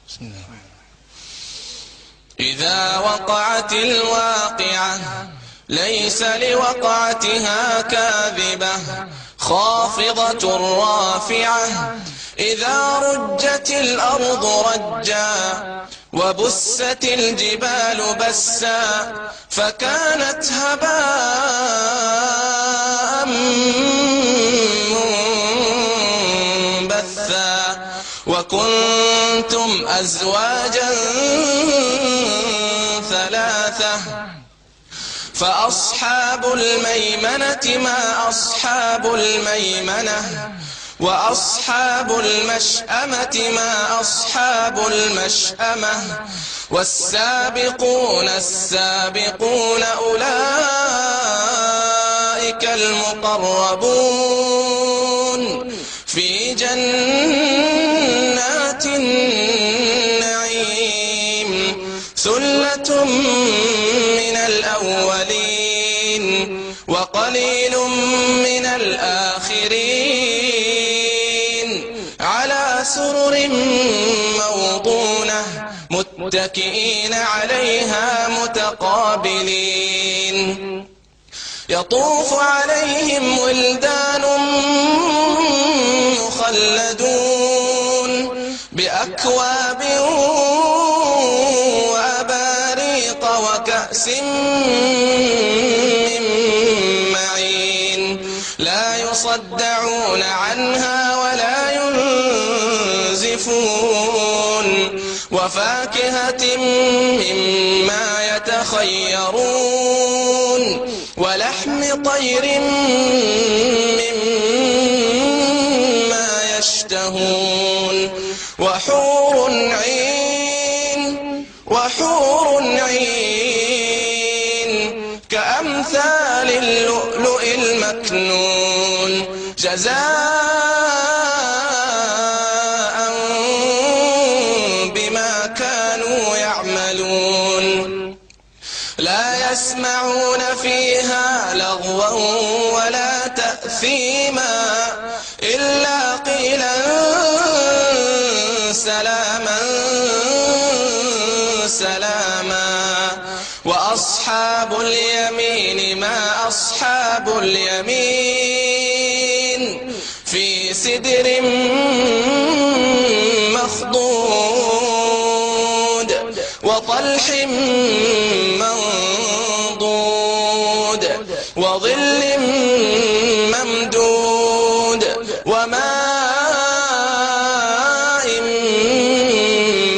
بسم الله. إذا وقعت الواقعة ليس لوقعتها كاذبة خافضة رافعة إذا رجت الأرض رجا وبست الجبال بسا فكانت هباء منبثا وكنتم أزواجا ثلاثة فأصحاب الميمنة ما أصحاب الميمنة وأصحاب المشأمة ما أصحاب المشأمة والسابقون السابقون أولئك المقربون في جنات النعيم ثلة من الأولين وقليل من الآخرين على سرر موضونة متكئين عليها متقابلين يطوف عليهم ولدان مخلدون بأكواب وأباريق وكأس من معين لا يصدعون عنها ولا ينزفون وفاكهة مما يتخيرون ولحم طير مما يشتهون وحور عين كأمثال اللؤلؤ المكنون جزاء بما كانوا يعملون لا يسمعون فيها لغوا ولا تأثيما إلا قيلا سلاما سلاما وأصحاب اليمين ما أصحاب اليمين في سدر مخضود وطلح منضود وظل ممدود وماء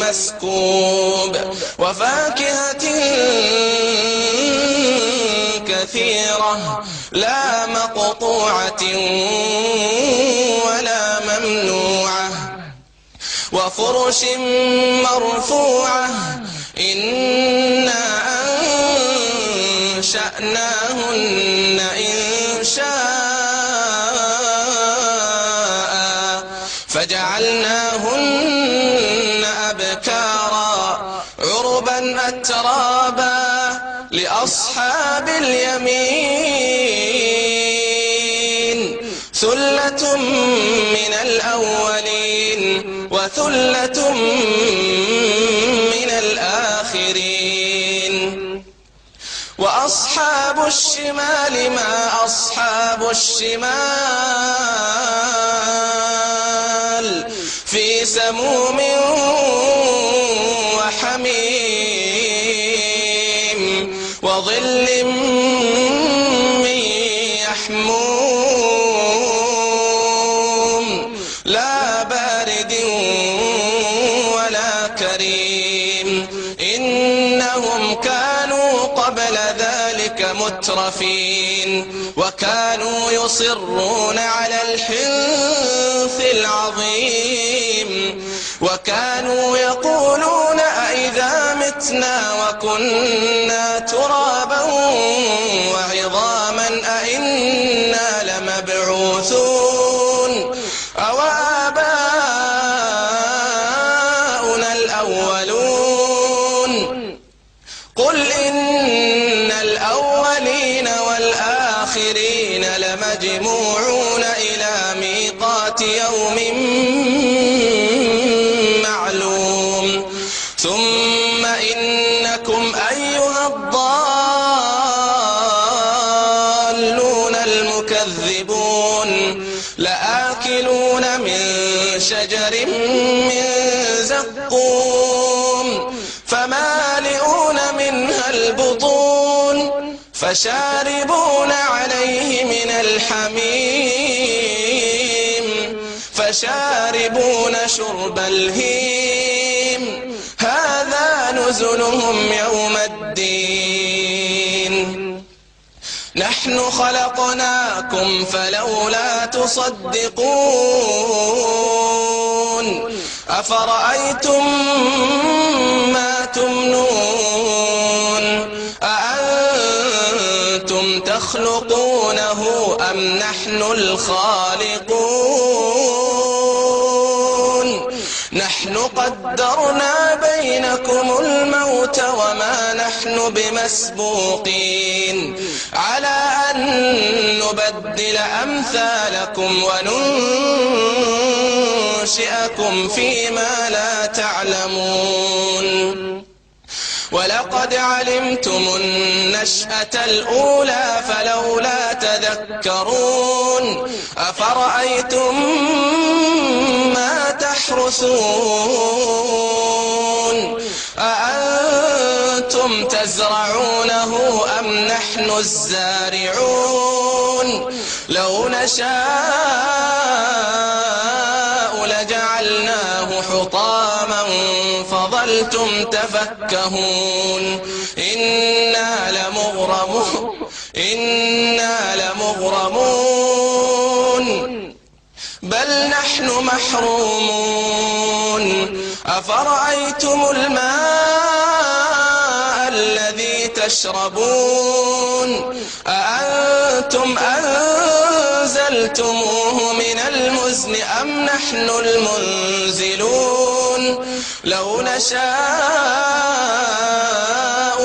مسكوب وفاكهة كثيرة لا مقطوعة ولا ممنوعة وفرش مرفوعة إنا أنشأناهن إنشاء فجعلناهن أبكارا عربا أترابا لأصحاب اليمين ثلة من الأولين وثلة من الآخرين وأصحاب الشمال ما أصحاب الشمال في سموم وحميم وظل من يحموم لا بارد ولا كريم إنهم كانوا قبل ذلك مترفين وكانوا يصرون على الحنث العظيم وكانوا يقولون أئذا متنا وكنا ترابا وعظاما أئنا لمبعوثون أو آباؤنا الأولون قل إن الأولين والآخرين لمجموعون إلى ميقات يوم معلوم زقوم فمالئون منها البطون فشاربون عليه من الحميم فشاربون شرب الهيم هذا نزلهم يوم الدين نحن خلقناكم فلولا تصدقون أفرأيتم ما تمنون أأنتم تخلقونه أم نحن الخالقون نحن قدرنا بينكم الموت وما نحن بمسبوقين على أن نبدل أمثالكم وننشئكم فيما لا تعلمون ولقد علمتم النشأة الأولى فلولا تذكرون أفرأيتم ما تحرثون أأنتم تزرعونه أم نحن الزارعون لو نشاء لجعلناه حطاما فظلتم تفكهون إنا لمغرمون بل نحن محرومون أفرأيتم الماء الذي تشربون أأنتم أنزلتموه من المزن أم نحن المنزلون لو نشاء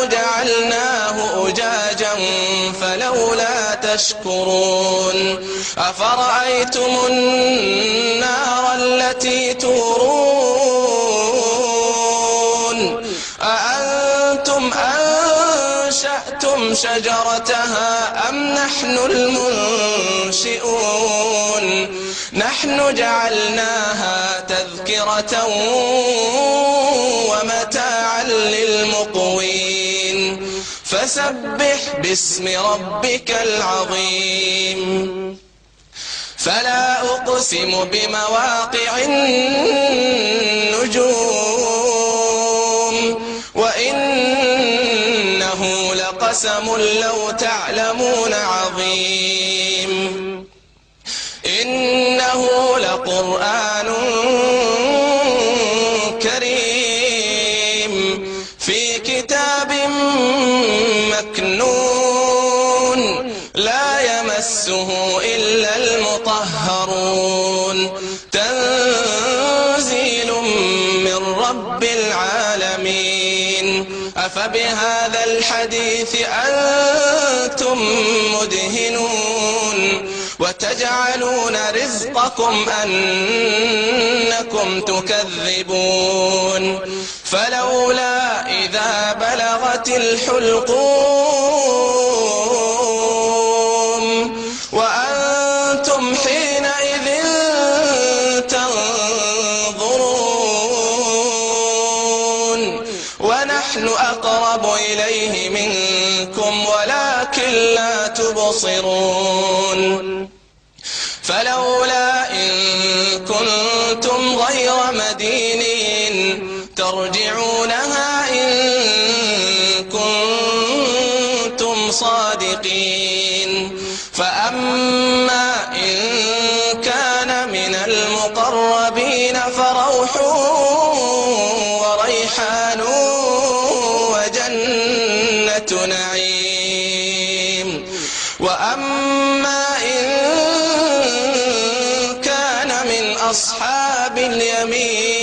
جعلناه أجاجا فلولا تشكرون أفرأيتم النار التي تورون أأنتم أنشأتم شجرتها أم نحن المنشئون نحن جعلناها تذكرة ومتاعا للمقوين فسبح باسم ربك العظيم فلا أقسم بمواقع النجوم وإنه لقسم لو تعلمون عظيم إنه لقرآن كريم في كتاب مكنون لا يمسه إلا المطهرون تنزيل من رب العالمين أفبهذا الحديث أنتم مدهنون وتجعلون رزقكم أنكم تكذبون فلولا إذا بلغت الحلقوم وأنتم حينئذ تنظرون ونحن أقرب إليه منكم ولكن لا تبصرون فلولا إن كنتم غير مدينين ترجعونها إن كنتم صادقين فأما إن كان من المقربين فروح وريحان وجنة نعيم وأما إن كان من أصحاب اليمين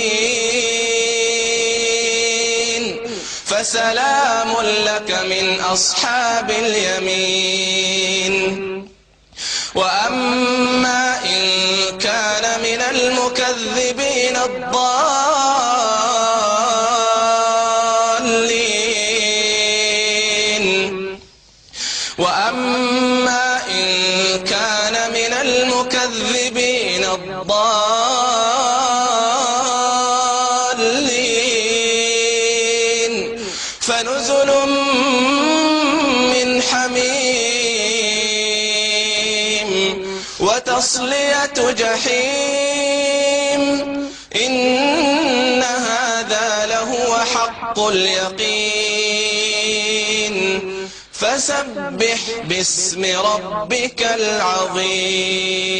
فسلام لك من أصحاب اليمين وأما إن كان من المكذبين الضالين وأما إن كان من المكذبين الضالين وتصلية جحيم إن هذا لهو حق اليقين فسبح باسم ربك العظيم